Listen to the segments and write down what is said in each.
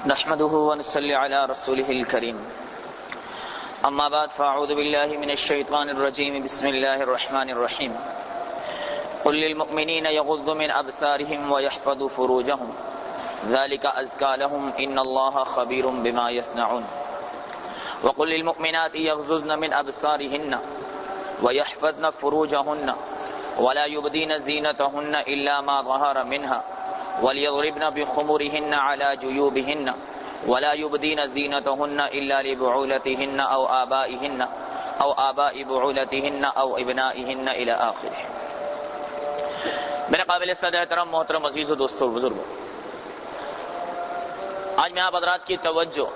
نحمده ونصلي على رسوله الكريم اما بعد فاعوذ بالله من الشيطان الرجيم بسم الله الرحمن الرحيم قل للمؤمنين يغضوا من ابصارهم ويحفظوا فروجهم ذلك ازكى لهم ان الله خبير بما يصنعون وقل للمؤمنات يغضضن من ابصارهن ويحفظن فروجهن ولا يبدين زينتهن الا ما ظهر منها وَلْيَضْرِبْنَ بِخُمُرِهِنَّ عَلَى جُيُوبِهِنَّ وَلَا يُبْدِينَ زِينَتَهُنَّ إِلَّا لِبُعُولَتِهِنَّ أَوْ آبَاءِ بُعُولَتِهِنَّ أَوْ أَبْنَائِهِنَّ إِلَى آخِرِهِ۔ میرے قابل صدر احترام محترم عزیز و دوستو بزرگوں، آج میں آپ حضرات کی توجہ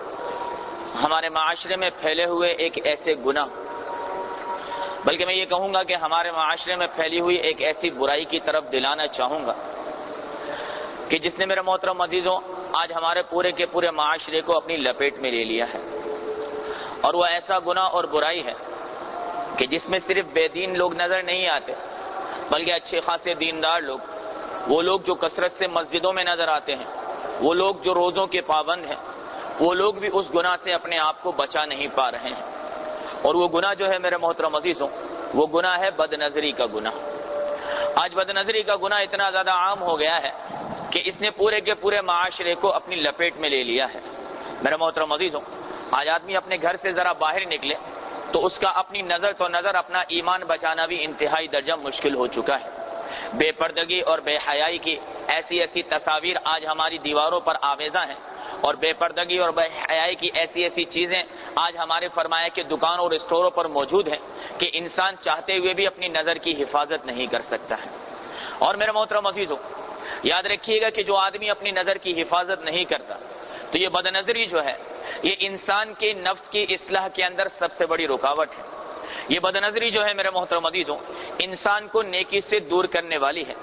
ہمارے معاشرے میں پھیلے ہوئے ایک ایسے گناہ، بلکہ میں یہ کہوں گا کہ ہمارے معاشرے میں پھیلی ہوئی ایک ایسی برائی کی طرف دلانا چاہوں گا کہ جس نے میرے محترم عزیزوں آج ہمارے پورے کے پورے معاشرے کو اپنی لپیٹ میں لے لیا ہے، اور وہ ایسا گناہ اور برائی ہے کہ جس میں صرف بے دین لوگ نظر نہیں آتے، بلکہ اچھے خاصے دیندار لوگ، وہ لوگ جو کثرت سے مسجدوں میں نظر آتے ہیں، وہ لوگ جو روزوں کے پابند ہیں، وہ لوگ بھی اس گناہ سے اپنے آپ کو بچا نہیں پا رہے ہیں۔ اور وہ گناہ جو ہے میرے محترم عزیزوں، وہ گناہ ہے بد نظری کا گناہ۔ آج بد نظری کا گناہ اتنا زیادہ عام ہو گیا ہے کہ اس نے پورے کے پورے معاشرے کو اپنی لپیٹ میں لے لیا ہے۔ میرے محترم عزیزوں، آج آدمی اپنے گھر سے ذرا باہر نکلے تو اس کا اپنی نظر تو نظر اپنا ایمان بچانا بھی انتہائی درجہ مشکل ہو چکا ہے۔ بے پردگی اور بے حیائی کی ایسی ایسی تصاویر آج ہماری دیواروں پر آویزاں ہیں، اور بے پردگی اور بے حیائی کی ایسی ایسی چیزیں آج ہمارے فرمایا کہ دکانوں اور اسٹوروں پر موجود ہیں کہ انسان چاہتے ہوئے بھی اپنی نظر کی حفاظت نہیں کر سکتا ہے۔ اور میرے محترم عزیزوں، یاد رکھیے گا کہ جو آدمی اپنی نظر کی حفاظت نہیں کرتا تو یہ بد نظری جو ہے یہ انسان کے نفس کی اصلاح کے اندر سب سے بڑی رکاوٹ ہے۔ یہ بد نظری جو ہے میرے محترم عزیزوں انسان کو نیکی سے دور کرنے والی ہے۔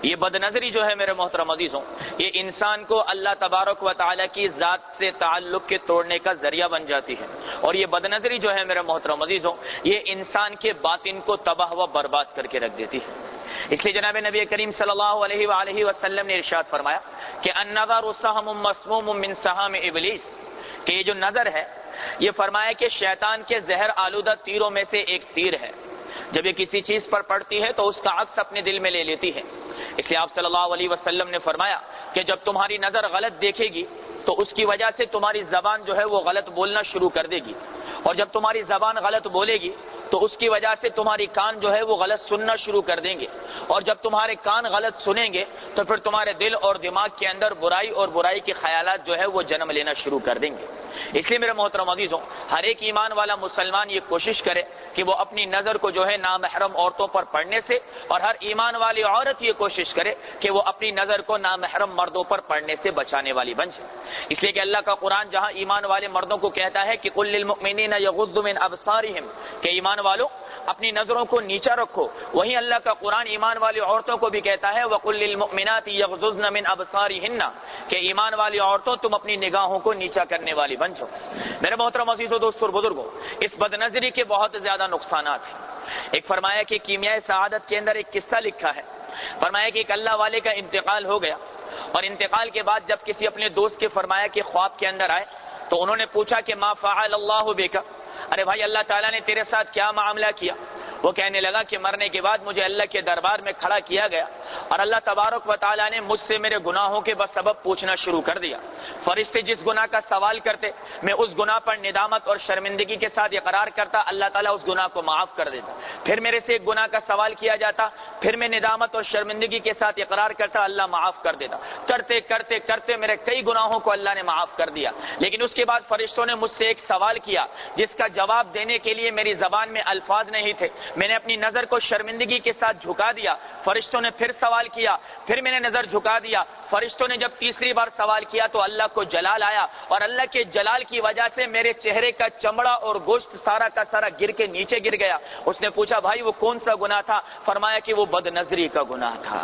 یہ بد نظری جو ہے میرے محترم عزیزوں یہ انسان کو اللہ تبارک و تعالی کی ذات سے تعلق کے توڑنے کا ذریعہ بن جاتی ہے۔ اور یہ بد نظری جو ہے میرے محترم عزیزوں یہ انسان کے باطن کو تباہ و برباد کر کے رکھ دیتی ہے۔ اس لیے جناب نبی کریم صلی اللہ علیہ وآلہ وسلم نے ارشاد فرمایا کہ النظر سہم مسموم من سہام ابلیس، کہ یہ جو نظر ہے یہ فرمایا کہ شیطان کے زہر آلودہ تیروں میں سے ایک تیر ہے۔ جب یہ کسی چیز پر پڑتی ہے تو اس کا عکس اپنے دل میں لے لیتی ہے۔ اس لیے آپ صلی اللہ علیہ وسلم نے فرمایا کہ جب تمہاری نظر غلط دیکھے گی تو اس کی وجہ سے تمہاری زبان جو ہے وہ غلط بولنا شروع کر دے گی، اور جب تمہاری زبان غلط بولے گی تو اس کی وجہ سے تمہاری کان جو ہے وہ غلط سننا شروع کر دیں گے، اور جب تمہارے کان غلط سنیں گے تو پھر تمہارے دل اور دماغ کے اندر برائی اور برائی کے خیالات جو ہے وہ جنم لینا شروع کر دیں گے۔ اس لیے میرے محترم عزیزوں ہر ایک ایمان والا مسلمان یہ کوشش کرے کہ وہ اپنی نظر کو جو ہے نامحرم عورتوں پر پڑنے سے، اور ہر ایمان والی عورت یہ کوشش کرے کہ وہ اپنی نظر کو نامحرم مردوں پر پڑنے سے بچانے والی بن جائے۔ اس لیے کہ اللہ کا قرآن جہاں ایمان والے مردوں کو کہتا ہے کہ قل للمؤمنین یغضوا من ابصارہم، کہ ایمان والوں اپنی نظروں کو نیچا رکھو، وہیں اللہ کا قرآن ایمان والی عورتوں کو بھی کہتا ہے وقل للمؤمنات یغضضن من ابصارہن، کہ ایمان والی عورتوں تم اپنی نگاہوں کو نیچا کرنے والی بن جاؤ۔ میرے محترم عزیزو دوستو اور بزرگوں، اس بد نظری کے بہت زیادہ نقصانات ہیں۔ ایک فرمایا کہ کیمیائے سعادت کے اندر ایک قصہ لکھا ہے، فرمایا کہ ایک اللہ والے کا انتقال ہو گیا، اور انتقال کے بعد جب کسی اپنے دوست کے فرمایا کہ خواب کے اندر آئے تو انہوں نے پوچھا کہ ما فعل اللہ بک، ارے بھائی اللہ تعالیٰ نے تیرے ساتھ کیا معاملہ کیا؟ وہ کہنے لگا کہ مرنے کے بعد مجھے اللہ کے دربار میں کھڑا کیا گیا، اور اللہ تبارک و تعالیٰ نے مجھ سے میرے گناہوں کے سبب پوچھنا شروع کر دیا۔ فرشتے جس گناہ کا سوال کرتے میں اس گناہ پر ندامت اور شرمندگی کے ساتھ اقرار کرتا، اللہ تعالیٰ اس گناہ کو معاف کر دیتا۔ پھر میرے سے ایک گناہ کا سوال کیا جاتا، پھر میں ندامت اور شرمندگی کے ساتھ اقرار کرتا، اللہ معاف کر دیتا۔ کرتے کرتے کرتے میرے کئی گناہوں کو اللہ نے معاف کر دیا، لیکن اس کے بعد فرشتوں نے مجھ سے ایک سوال کیا جس کا جواب دینے کے لیے میری زبان میں الفاظ نہیں تھے، میں نے اپنی نظر کو شرمندگی کے ساتھ جھکا دیا۔ فرشتوں نے پھر سوال کیا، پھر میں نے نظر جھکا دیا۔ فرشتوں نے جب تیسری بار سوال کیا تو اللہ کو جلال آیا، اور اللہ کے جلال کی وجہ سے میرے چہرے کا چمڑا اور گوشت سارا کا سارا گر کے نیچے گر گیا۔ اس نے پوچھا بھائی وہ کون سا گناہ تھا؟ فرمایا کہ وہ بد نظری کا گناہ تھا۔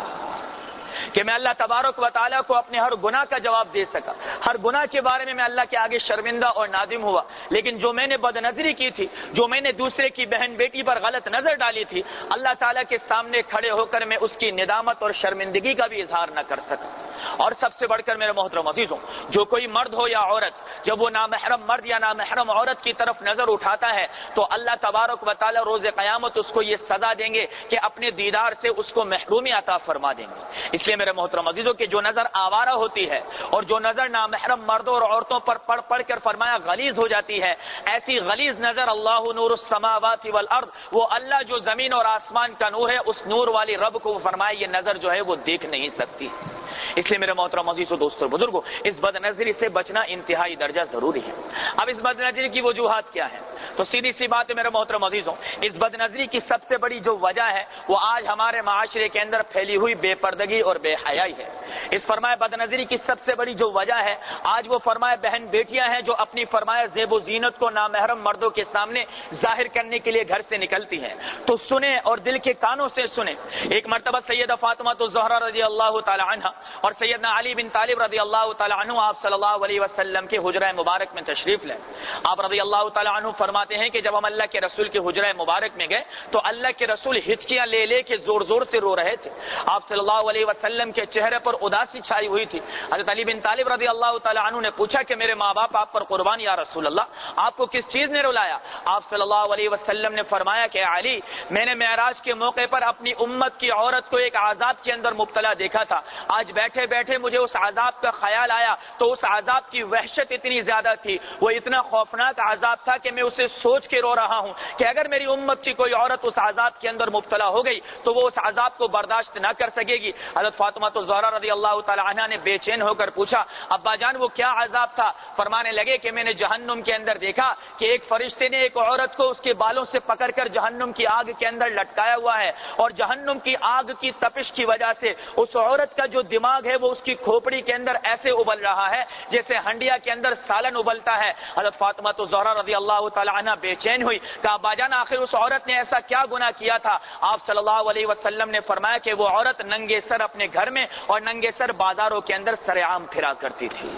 کہ میں اللہ تبارک و تعالیٰ کو اپنے ہر گناہ کا جواب دے سکا، ہر گناہ کے بارے میں اللہ کے آگے شرمندہ اور نادم ہوا، لیکن جو میں نے بد نظری کی تھی، جو میں نے دوسرے کی بہن بیٹی پر غلط نظر ڈالی تھی، اللہ تعالیٰ کے سامنے کھڑے ہو کر میں اس کی ندامت اور شرمندگی کا بھی اظہار نہ کر سکا۔ اور سب سے بڑھ کر میرے محترم عزیزوں، جو کوئی مرد ہو یا عورت، جب وہ نامحرم مرد یا نامحرم عورت کی طرف نظر اٹھاتا ہے تو اللہ تبارک و تعالیٰ روز قیامت اس کو یہ سزا دیں گے کہ اپنے دیدار سے اس کو محرومی عطا فرما دیں گے۔ اس لیے میرے محترم عزیزوں کہ جو نظر آوارہ ہوتی ہے اور جو نظر نامحرم مردوں اور عورتوں پر پڑھ کر فرمایا غلیظ ہو جاتی ہے، ایسی غلیظ نظر اللہ نور السماوات والارض، وہ اللہ جو زمین اور آسمان کا نور ہے، اس نور والی رب کو فرمایا یہ نظر جو ہے وہ دیکھ نہیں سکتی۔ اس لیے میرے محترم عزیزو دوستو اور بزرگوں، اس بد نظری سے بچنا انتہائی درجہ ضروری ہے۔ اب اس بد نظری کی وجوہات کیا ہے؟ تو سیدھی سی بات ہے میرے محترم عزیزوں، اس بد نظری کی سب سے بڑی جو وجہ ہے وہ آج ہمارے معاشرے کے اندر پھیلی ہوئی بے پردگی اور بے حیائی ہے۔ اس فرمائے بد نظری کی سب سے بڑی جو وجہ ہے، آج وہ فرمائے بہن بیٹیاں ہیں جو اپنی فرمائے زیب و زینت کو نامحرم مردوں کے سامنے ظاہر کرنے کے لیے گھر سے نکلتی ہیں۔ تو سنیں اور دل کے کانوں سے سنیں۔ ایک مرتبہ سیدہ فاطمہ الزہرا رضی اللہ تعالی عنہا اور سیدنا علی بن طالب رضی اللہ تعالی عنہ آپ صلی اللہ علیہ وسلم کے حجرہ مبارک میں تشریف لیں۔ آپ رضی اللہ تعالی عنہ فرماتے ہیں کہ جب ہم اللہ کے رسول کے حجرہ مبارک میں گئے تو اللہ کے رسول ہچکیاں لے لے کے زور زور سے رو رہے تھے۔ آپ صلی اللہ علیہ وسلم کے چہرے پر اداسی چھائی ہوئی تھی۔ حضرت علی بن طالب رضی اللہ تعالی عنہ نے پوچھا کہ میرے ماں باپ آپ پر قربان یا رسول اللہ، آپ کو کس چیز نے رلایا؟ آپ صلی اللہ علیہ وسلم نے فرمایا کہ علی، میں نے معراج کے موقع پر اپنی امت کی عورت کو ایک عذاب کے اندر مبتلا دیکھا تھا، آج بیٹھے بیٹھے مجھے اس عذاب کا خیال آیا تو اس عذاب کی وحشت اتنی زیادہ تھی، وہ اتنا خوفناک عذاب تھا کہ میں اسے سوچ کے رو رہا ہوں کہ اگر میری امت کی کوئی عورت اس عذاب کے اندر مبتلا ہو گئی تو وہ اس عذاب کو برداشت نہ کر سکے گی۔ حضرت فاطمہ الزہرا رضی اللہ تعالی عنہا نے بے چین ہو کر پوچھا ابا جان وہ کیا عذاب تھا؟ فرمانے لگے کہ میں نے جہنم کے اندر دیکھا کہ ایک فرشتے نے ایک عورت کو اس کے بالوں سے پکڑ کر جہنم کی آگ کے اندر لٹکایا ہوا ہے، اور جہنم کی آگ کی تپش کی وجہ سے اس عورت کا جو دماغ ہے وہ اس کی کھوپڑی کے اندر ایسے ابل رہا ہے جیسے ہنڈیا کے اندر سالن ابلتا ہے۔ حضرت فاطمہ الزہرا رضی اللہ تعالی عنہا بے چین ہوئی، کہا ابا جان آخر اس عورت نے ایسا کیا گناہ کیا تھا؟ آپ صلی اللہ علیہ وسلم نے فرمایا کہ وہ عورت ننگے سر اپنے گھر میں اور ننگے سر بازاروں کے اندر سرعام پھرا کرتی تھی۔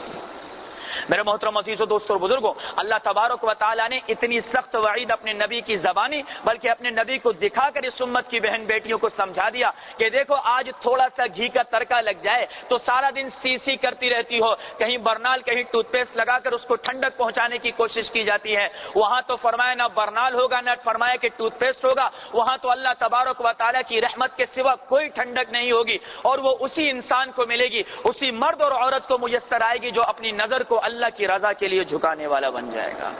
میرے محترم عزیزو دوستو اور بزرگوں، اللہ تبارک و تعالیٰ نے اتنی سخت وعید اپنے نبی کی زبانی بلکہ اپنے نبی کو دکھا کر اس امت کی بہن بیٹیوں کو سمجھا دیا کہ دیکھو آج تھوڑا سا گھی کا تڑکا لگ جائے تو سارا دن سی سی کرتی رہتی ہو، کہیں برنال کہیں ٹوتھ پیسٹ لگا کر اس کو ٹھنڈک پہنچانے کی کوشش کی جاتی ہے۔ وہاں تو فرمایا نہ برنال ہوگا نہ فرمایا کہ ٹوتھ پیسٹ ہوگا، وہاں تو اللہ تبارک و تعالیٰ کی رحمت کے سوا کوئی ٹھنڈک نہیں ہوگی، اور وہ اسی انسان کو ملے گی، اسی مرد اور عورت کو میسر آئے گی جو اپنی نظر کو اللہ کی رضا کے لیے جھکانے والا بن جائے گا۔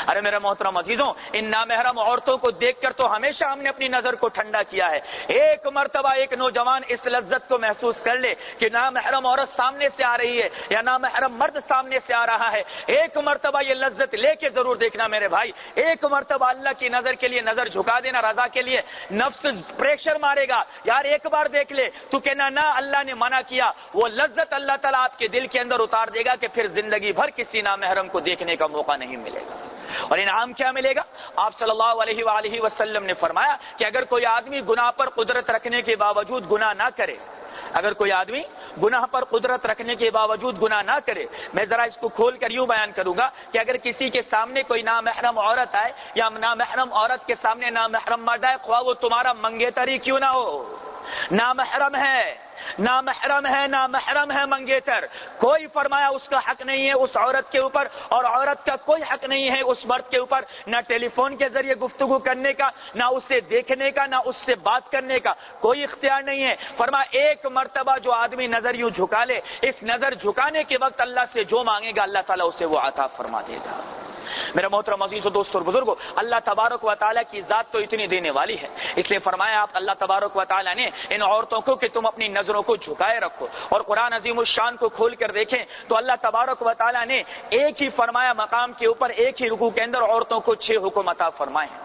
ارے میرے محترم عزیزوں، ان نامحرم عورتوں کو دیکھ کر تو ہمیشہ ہم نے اپنی نظر کو ٹھنڈا کیا ہے۔ ایک مرتبہ ایک نوجوان اس لذت کو محسوس کر لے کہ نامحرم عورت سامنے سے آ رہی ہے یا نامحرم مرد سامنے سے آ رہا ہے، ایک مرتبہ یہ لذت لے کے ضرور دیکھنا میرے بھائی۔ ایک مرتبہ اللہ کی نظر کے لیے نظر جھکا دینا، رضا کے لیے۔ نفس پریشر مارے گا، یار ایک بار دیکھ لے، تو کہنا نہ اللہ نے منع کیا، وہ لذت اللہ تعالیٰ آپ کے دل کے اندر اتار دے گا کہ پھر زندگی بھر کسی نامحرم کو دیکھنے کا موقع نہیں ملے گا۔ اور انعام کیا ملے گا؟ آپ صلی اللہ علیہ وآلہ وسلم نے فرمایا کہ اگر کوئی آدمی گناہ پر قدرت رکھنے کے باوجود گناہ نہ کرے، اگر کوئی آدمی گناہ پر قدرت رکھنے کے باوجود گناہ نہ کرے، میں ذرا اس کو کھول کر یوں بیان کروں گا کہ اگر کسی کے سامنے کوئی نامحرم عورت آئے یا نامحرم عورت کے سامنے نامحرم مرد آئے، خواہ وہ تمہارا منگیتر ہی کیوں نہ ہو، نامحرم ہے، نامحرم ہے، نامحرم ہے منگیتر، کوئی فرمایا اس کا حق نہیں ہے اس عورت کے اوپر، اور عورت کا کوئی حق نہیں ہے اس مرد کے اوپر، نہ ٹیلی فون کے ذریعے گفتگو کرنے کا، نہ اسے دیکھنے کا، نہ اس سے بات کرنے کا، کوئی اختیار نہیں ہے۔ فرمایا ایک مرتبہ جو آدمی نظر یوں جھکا لے، اس نظر جھکانے کے وقت اللہ سے جو مانگے گا اللہ تعالیٰ اسے وہ عطا فرما دے گا۔ میرا محترم عزیز و دوستو اور بزرگوں، اللہ تبارک و تعالیٰ کی ذات تو اتنی دینے والی ہے، اس لیے فرمایا آپ اللہ تبارک و تعالیٰ نے ان عورتوں کو کہ تم اپنی نظروں کو جھکائے رکھو، اور قرآن عظیم الشان کو کھول کر دیکھیں تو اللہ تبارک و تعالیٰ نے ایک ہی فرمایا مقام کے اوپر ایک ہی رکوع کے اندر عورتوں کو 6 حکم عطا فرمائے ہیں۔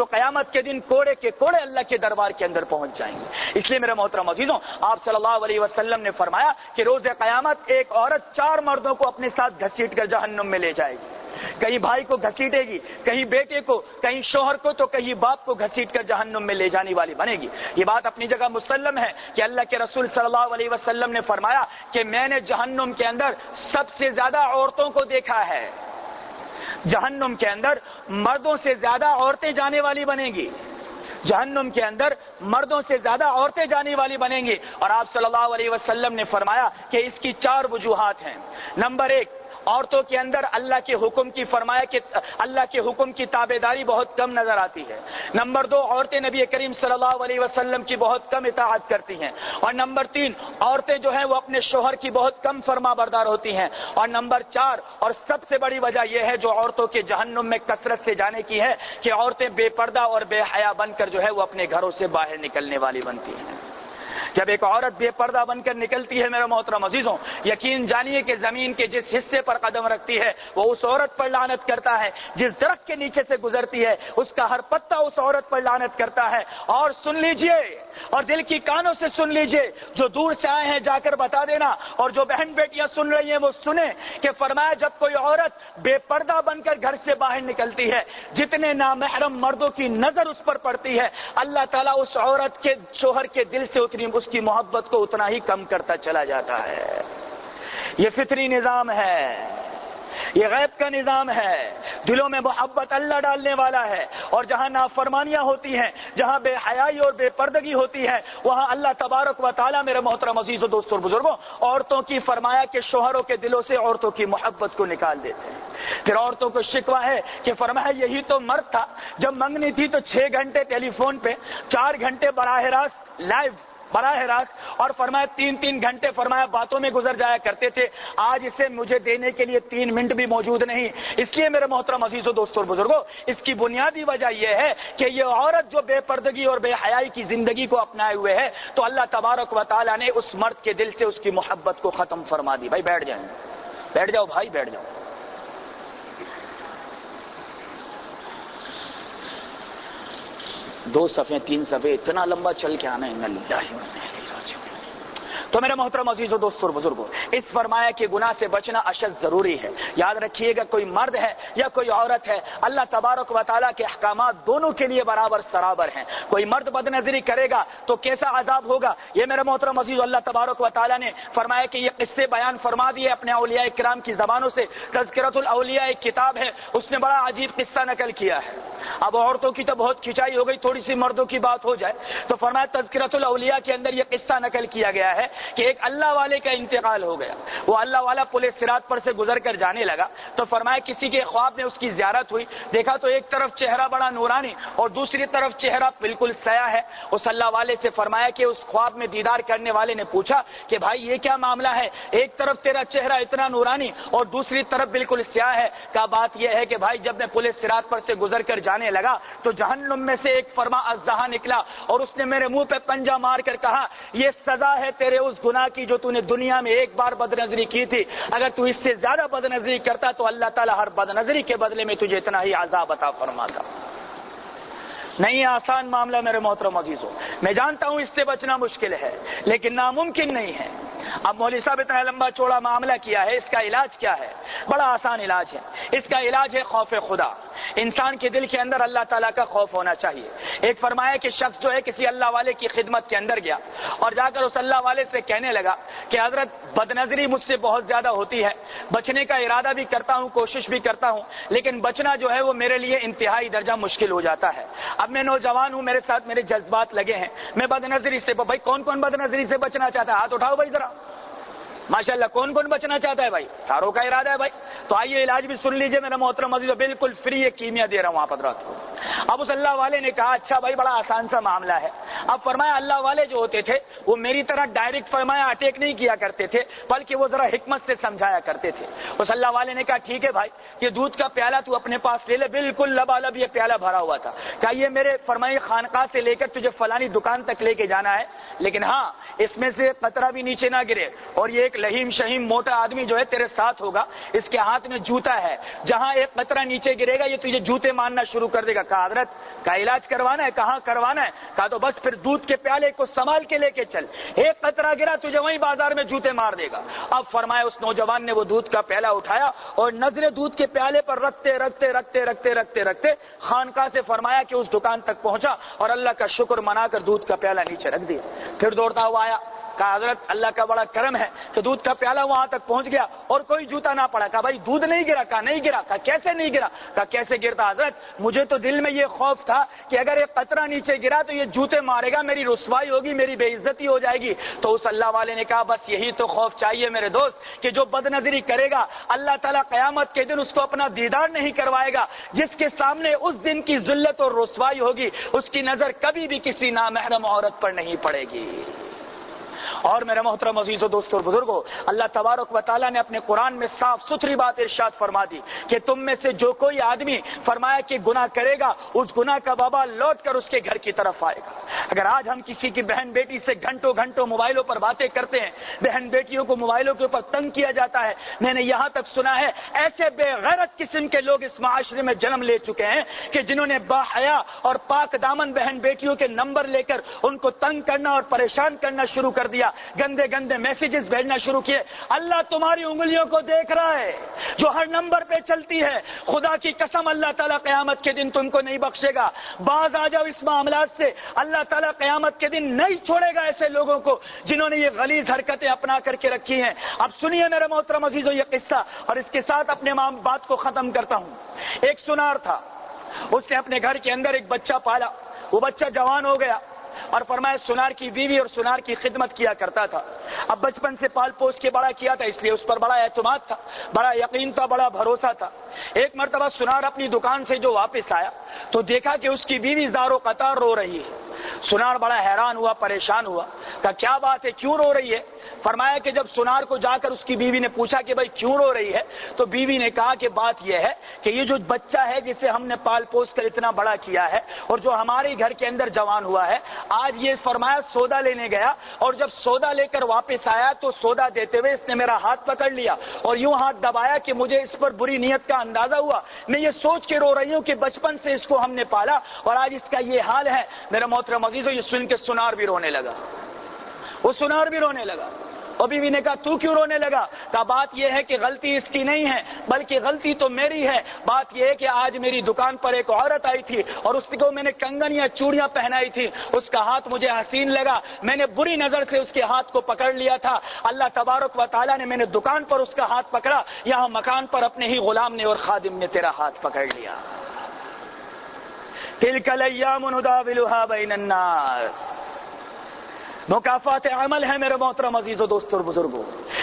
تو قیامت کے دن کوڑے کے کوڑے اللہ کے دربار کے اندر پہنچ جائیں گے. اس لیے میرے محترم عزیزوں، آپ صلی اللہ علیہ وسلم نے فرمایا کہ روز قیامت ایک عورت 4 مردوں کو اپنے ساتھ گھسیٹ کر جہنم میں لے جائے گی. کہیں بھائی کو گھسیٹے گی، کہیں بیٹے کو، کہیں شوہر کو، تو کہیں باپ کو گھسیٹ کر جہنم میں لے جانے والی بنے گی. یہ بات اپنی جگہ مسلم ہے کہ اللہ کے رسول صلی اللہ علیہ وسلم نے فرمایا کہ میں نے جہنم کے اندر سب سے زیادہ عورتوں کو دیکھا ہے. جہنم کے اندر مردوں سے زیادہ عورتیں جانے والی بنیں گی. جہنم کے اندر مردوں سے زیادہ عورتیں جانے والی بنیں گی. اور آپ صلی اللہ علیہ وسلم نے فرمایا کہ اس کی 4 وجوہات ہیں. نمبر 1، عورتوں کے اندر اللہ کے حکم کی فرمایا کہ اللہ کے حکم کی تابعداری بہت کم نظر آتی ہے. نمبر 2، عورتیں نبی کریم صلی اللہ علیہ وسلم کی بہت کم اطاعت کرتی ہیں. اور نمبر 3، عورتیں جو ہیں وہ اپنے شوہر کی بہت کم فرما بردار ہوتی ہیں. اور نمبر 4 اور سب سے بڑی وجہ یہ ہے جو عورتوں کے جہنم میں کثرت سے جانے کی ہے کہ عورتیں بے پردہ اور بے حیا بن کر جو ہے وہ اپنے گھروں سے باہر نکلنے والی بنتی ہیں. جب ایک عورت بے پردہ بن کر نکلتی ہے میرے محترم عزیزوں، یقین جانیے کہ زمین کے جس حصے پر قدم رکھتی ہے وہ اس عورت پر لعنت کرتا ہے. جس درخت کے نیچے سے گزرتی ہے اس کا ہر پتا اس عورت پر لعنت کرتا ہے. اور سن لیجئے اور دل کی کانوں سے سن لیجئے، جو دور سے آئے ہیں جا کر بتا دینا، اور جو بہن بیٹیاں سن رہی ہیں وہ سنیں کہ فرمایا جب کوئی عورت بے پردہ بن کر گھر سے باہر نکلتی ہے، جتنے نامحرم مردوں کی نظر اس پر پڑتی ہے، اللہ تعالیٰ اس عورت کے شوہر کے دل سے اتنی اس کی محبت کو اتنا ہی کم کرتا چلا جاتا ہے. یہ فطری نظام ہے، یہ غیب کا نظام ہے. دلوں میں محبت اللہ ڈالنے والا ہے. اور جہاں نافرمانیاں ہوتی ہیں، جہاں بے حیائی اور بے پردگی ہوتی ہے، وہاں اللہ تبارک و تعالیٰ میرے محترم عزیز و دوستوں اور بزرگوں عورتوں کی فرمایا کہ شوہروں کے دلوں سے عورتوں کی محبت کو نکال دیتے ہیں. پھر عورتوں کو شکوہ ہے کہ فرمایا یہی تو مرد تھا، جب منگنی تھی تو 6 گھنٹے ٹیلی فون پہ، 4 گھنٹے براہ راست لائیو براہ راست، اور فرمایا 3 گھنٹے فرمایا باتوں میں گزر جایا کرتے تھے. آج اسے مجھے دینے کے لیے 3 منٹ بھی موجود نہیں. اس لیے میرے محترم عزیز و دوستوں اور بزرگوں، اس کی بنیادی وجہ یہ ہے کہ یہ عورت جو بے پردگی اور بے حیائی کی زندگی کو اپنائے ہوئے ہے، تو اللہ تبارک و تعالیٰ نے اس مرد کے دل سے اس کی محبت کو ختم فرما دی. بھائی بیٹھ جائیں، بیٹھ جاؤ بھائی، بیٹھ جاؤ. 2 صفحے 3 صفحے اتنا لمبا چل کے آنا ہے. تو میرے محترم عزیز و دوستوں اور بزرگوں، اس فرمایا کہ گناہ سے بچنا اشد ضروری ہے. یاد رکھیے گا کوئی مرد ہے یا کوئی عورت ہے، اللہ تبارک و تعالیٰ کے احکامات دونوں کے لیے برابر سرابر ہیں. کوئی مرد بد نظری کرے گا تو کیسا عذاب ہوگا، یہ میرے محترم عزیز اللہ تبارک و تعالیٰ نے فرمایا کہ یہ قصے بیان فرما دیے اپنے اولیاء کرام کی زبانوں سے. تذکرۃ الاولیاء ایک کتاب ہے، اس نے بڑا عجیب قصہ نقل کیا ہے. اب عورتوں کی تو بہت کھچائی ہو گئی، تھوڑی سی مردوں کی بات ہو جائے تو فرمایا تذکرۃ الاولیاء کے اندر یہ قصہ نقل کیا گیا ہے کہ ایک اللہ والے کا انتقال ہو گیا. وہ اللہ والا پل صراط پر سے گزر کر جانے لگا تو فرمایا کسی کے خواب میں اس کی زیارت ہوئی. دیکھا تو ایک طرف چہرہ بڑا نورانی اور دوسری طرف چہرہ بالکل سیاہ ہے. اس اللہ والے سے فرمایا کہ اس خواب میں دیدار کرنے والے نے پوچھا کہ بھائی یہ کیا معاملہ ہے، ایک طرف تیرا چہرہ اتنا نورانی اور دوسری طرف بالکل سیاہ ہے. کہا بات یہ ہے کہ بھائی جب میں پل صراط پر سے گزر کر جانے لگا تو جہنم میں سے ایک فرما اژدہا نکلا اور اس نے میرے منہ پہ پنجہ مار کر کہا یہ سزا ہے تیرے اس گناہ کی جو تو نے دنیا میں ایک بار بد نظری کی تھی. اگر تو اس سے زیادہ بد نظری کرتا تو اللہ تعالیٰ ہر بد نظری کے بدلے میں تجھے اتنا ہی عذاب عطا فرماتا. نہیں آسان معاملہ میرے محترم عزیزوں، میں جانتا ہوں اس سے بچنا مشکل ہے لیکن ناممکن نہیں ہے. اب مولوی صاحب اتنا لمبا چوڑا معاملہ کیا ہے، اس کا علاج کیا ہے؟ بڑا آسان علاج ہے. اس کا علاج ہے خوف خدا. انسان کے دل کے اندر اللہ تعالیٰ کا خوف ہونا چاہیے. ایک فرمایا کہ شخص جو ہے کسی اللہ والے کی خدمت کے اندر گیا اور جا کر اس اللہ والے سے کہنے لگا کہ حضرت بد نظری مجھ سے بہت زیادہ ہوتی ہے، بچنے کا ارادہ بھی کرتا ہوں، کوشش بھی کرتا ہوں، لیکن بچنا جو ہے وہ میرے لیے انتہائی درجہ مشکل ہو جاتا ہے. اب میں نوجوان ہوں، میرے ساتھ میرے جذبات لگے ہیں، میں بد نظری سے، بھائی کون کون بد نظری سے بچنا چاہتا ہے؟ ہاتھ اٹھاؤ بھائی ذرا. ماشاءاللہ کون کون بچنا چاہتا ہے بھائی؟ ساروں کا ارادہ ہے بھائی. تو آئیے علاج بھی سن لیجئے میرا محترم عزیز، بالکل فری یہ کیمیا دے رہا ہوں آپ حضرات کو. اب اس اللہ والے نے کہا اچھا بھائی بڑا آسان سا معاملہ ہے. اب فرمایا اللہ والے جو ہوتے تھے وہ میری طرح ڈائریکٹ فرمایا اٹیک نہیں کیا کرتے تھے بلکہ وہ ذرا حکمت سے سمجھایا کرتے تھے. اس اللہ والے نے کہا ٹھیک ہے بھائی یہ دودھ کا پیالہ تو اپنے پاس لے لے. بالکل لبالب یہ پیالہ بھرا ہوا تھا. کہا یہ میرے فرمائی خانقاہ سے لے کر تجھے فلانی دکان تک لے کے جانا ہے، لیکن ہاں اس میں سے قطرہ بھی نیچے نہ گرے اور یہ ایک لہیم شہیم موٹا آدمی جو ہے تیرے ساتھ ہوگا, اس کے ہاتھ میں جوتا ہے, جہاں ایک قطرہ نیچے گرے گا یہ تجھے جوتے مارنا شروع کر دے گا. کہا حضرت کا علاج کروانا ہے؟ کہاں کروانا ہے؟ کہا تو بس پھر دودھ کے پیالے کو سنبھال کے لے کے چل, ایک قطرہ گرا تجھے وہیں بازار میں جوتے مار دے گا. اب فرمایا اس نوجوان نے وہ دودھ کا پیالہ اٹھایا اور نظر دودھ کے پیالے پر رکھتے رکھتے رکھتے رکھتے رکھتے رکھتے خانقاہ سے فرمایا کہ اس دکان تک پہنچا اور اللہ کا شکر منا کر دودھ کا پیالہ نیچے رکھ دیا. پھر دوڑتا ہوا آیا, کہا حضرت اللہ کا بڑا کرم ہے کہ دودھ کا پیالہ وہاں تک پہنچ گیا اور کوئی جوتا نہ پڑا. کہا بھائی دودھ نہیں گرا؟ کہا نہیں گرا. کہا کیسے نہیں گرا؟ کہا کیسے گرتا حضرت, مجھے تو دل میں یہ خوف تھا کہ اگر ایک قطرہ نیچے گرا تو یہ جوتے مارے گا, میری رسوائی ہوگی, میری بے عزتی ہو جائے گی. تو اس اللہ والے نے کہا بس یہی تو خوف چاہیے میرے دوست کہ جو بد نظری کرے گا اللہ تعالیٰ قیامت کے دن اس کو اپنا دیدار نہیں کروائے گا. جس کے سامنے اس دن کی ذلت اور رسوائی ہوگی اس کی نظر کبھی بھی کسی نامحرم عورت پر نہیں پڑے گی. اور میرے محترم عزیز و دوستو اور بزرگوں, اللہ تبارک و تعالیٰ نے اپنے قرآن میں صاف ستھری بات ارشاد فرما دی کہ تم میں سے جو کوئی آدمی فرمایا کہ گناہ کرے گا اس گناہ کا وبال لوٹ کر اس کے گھر کی طرف آئے گا. اگر آج ہم کسی کی بہن بیٹی سے گھنٹوں گھنٹوں موبائلوں پر باتیں کرتے ہیں, بہن بیٹیوں کو موبائلوں کے اوپر تنگ کیا جاتا ہے, میں نے یہاں تک سنا ہے ایسے بے غیرت قسم کے لوگ اس معاشرے میں جنم لے چکے ہیں کہ جنہوں نے باحیا اور پاک دامن بہن بیٹیوں کے نمبر لے کر ان کو تنگ کرنا اور پریشان کرنا شروع کر دیا, گندے گندے میسیجز بھیجنا شروع کیے. اللہ تمہاری انگلیوں کو دیکھ رہا ہے جو ہر نمبر پہ چلتی ہے. خدا کی قسم اللہ تعالیٰ قیامت کے دن تم کو نہیں بخشے گا. باز آ جاؤ اس معاملات سے, اللہ تعالیٰ قیامت کے دن نہیں چھوڑے گا ایسے لوگوں کو جنہوں نے یہ غلیظ حرکتیں اپنا کر کے رکھی ہیں. اب سنیے میرے محترم عزیزو یہ قصہ, اور اس کے ساتھ اپنے بات کو ختم کرتا ہوں. ایک سنار تھا, اس نے اپنے گھر کے اندر ایک بچہ پالا. وہ بچہ جوان ہو گیا اور فرمایا سنار کی بیوی اور سنار کی خدمت کیا کرتا تھا. اب بچپن سے پال پوس کے بڑا کیا تھا, اس لیے اس پر بڑا اعتماد تھا, بڑا یقین تھا, بڑا بھروسہ تھا. ایک مرتبہ سنار اپنی دکان سے جو واپس آیا تو دیکھا کہ اس کی بیوی زار و قطار رو رہی ہے. سنار بڑا حیران ہوا, پریشان ہوا, کہا کیا بات ہے, کیوں رو رہی ہے؟ فرمایا کہ جب سنار کو جا کر اس کی بیوی نے پوچھا کہ بھائی کیوں رو رہی ہے, تو بیوی نے کہا کہ بات یہ ہے کہ یہ جو بچہ ہے جسے ہم نے پال پوس کر اتنا بڑا کیا ہے اور جو ہمارے گھر کے اندر جوان ہوا ہے, آج یہ فرمایا سودا لینے گیا اور جب سودا لے کر واپس آیا تو سودا دیتے ہوئے اس نے میرا ہاتھ پکڑ لیا اور یوں ہاتھ دبایا کہ مجھے اس پر بری نیت کا اندازہ ہوا. میں یہ سوچ کے رو رہی ہوں کہ بچپن سے اس کو ہم نے پالا اور آج اس کا یہ حال ہے. میرا محترم عزیزو, یہ سن کے سنار بھی رونے لگا, وہ سنار بھی رونے لگا. اور بیوی نے کہا تو کیوں رونے لگا؟ کہا بات یہ ہے کہ غلطی اس کی نہیں ہے بلکہ غلطی تو میری ہے. بات یہ ہے کہ آج میری دکان پر ایک عورت آئی تھی اور اس کو میں نے کنگن یا چوڑیاں پہنائی تھی, اس کا ہاتھ مجھے حسین لگا, میں نے بری نظر سے اس کے ہاتھ کو پکڑ لیا تھا. اللہ تبارک و تعالیٰ نے, میں نے دکان پر اس کا ہاتھ پکڑا, یہاں مکان پر اپنے ہی غلام نے اور خادم نے تیرا ہاتھ پکڑ لیا. تلک الایام نداولها بین الناس. مکافات عمل ہے میرے محترم عزیز و دوستو اور بزرگوں,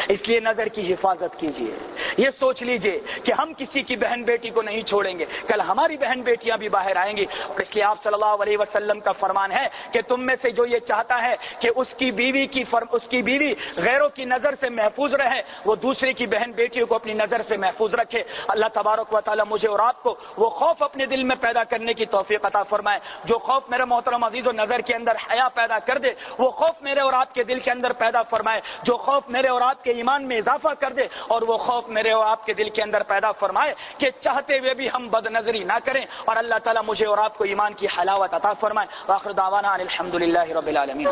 اس لیے نظر کی حفاظت کیجیے. یہ سوچ لیجئے کہ ہم کسی کی بہن بیٹی کو نہیں چھوڑیں گے, کل ہماری بہن بیٹیاں بھی باہر آئیں گی. اور اس لیے آپ صلی اللہ علیہ وسلم کا فرمان ہے کہ تم میں سے جو یہ چاہتا ہے کہ اس کی بیوی غیروں کی نظر سے محفوظ رہے, وہ دوسرے کی بہن بیٹیوں کو اپنی نظر سے محفوظ رکھے. اللہ تبارک و تعالیٰ مجھے اور آپ کو وہ خوف اپنے دل میں پیدا کرنے کی توفیق عطا فرمائے جو خوف میرے محترم عزیز و نظر کے اندر حیا پیدا کر دے, وہ خوف میرے اور آپ کے دل کے اندر پیدا فرمائے جو خوف میرے اور آپ کے ایمان میں اضافہ کر دے, اور وہ خوف میرے اور آپ کے دل کے اندر پیدا فرمائے کہ چاہتے ہوئے بھی ہم بد نظری نہ کریں. اور اللہ تعالیٰ مجھے اور آپ کو ایمان کی حلاوت عطا فرمائے. وآخر دعوانا ان الحمدللہ رب العالمین.